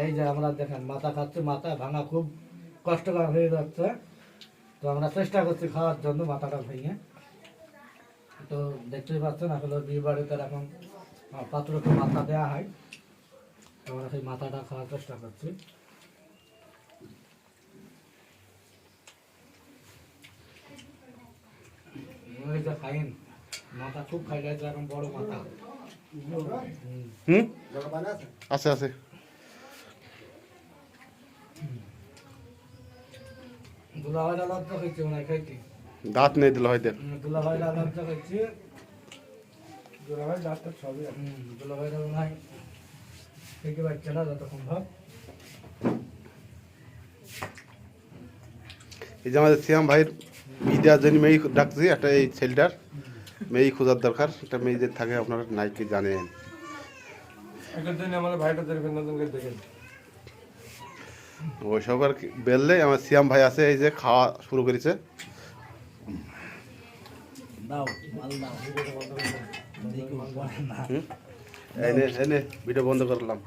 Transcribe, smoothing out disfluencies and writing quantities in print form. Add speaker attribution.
Speaker 1: এই যে আমরা দেখেন মাথা খাচ্ছি, মাথা ভাঙা খুব কষ্টকর হয়ে যাচ্ছে। তো আমরা চেষ্টা করছি খাওয়ার জন্য মাথাটা ভেঙে। তো দেখতেই পাচ্ছেন আসলে বিয়ে বাড়িতে এখন পাত্রকে মাথা দেওয়া হয়। তো আমরা সেই মাথাটা খাওয়ার চেষ্টা করছি। খাইন মাথা খুব খাই গেছে এখন, বড় মাথা।
Speaker 2: আছে আছে।
Speaker 1: দুলাভাইরা লজ্জা খাইছে মনে হয় খাইতে।
Speaker 2: দাঁত নেই দিল হয়তো।
Speaker 1: দুলাভাইরা লজ্জা খাইছে। দুলাভাই দাঁতটা সবই আছে। দুলাভাইরা মনে হয় খেতে পারছে না যত সম্ভব।
Speaker 2: এই যে আমাদের সিয়াম ভাইয়ের বিদ্যার জন্য মেয়ে ডাকছি, একটা এই ছেলেটার মেয়ে খোঁজার দরকার। একটা মেয়ে যে থাকে আপনারা নাইকে জানেন। ওইসব আর বেললে আমার সিয়াম ভাই আছে, এই যে খাওয়া শুরু করেছে। এনে ভিডিও বন্ধ করলাম।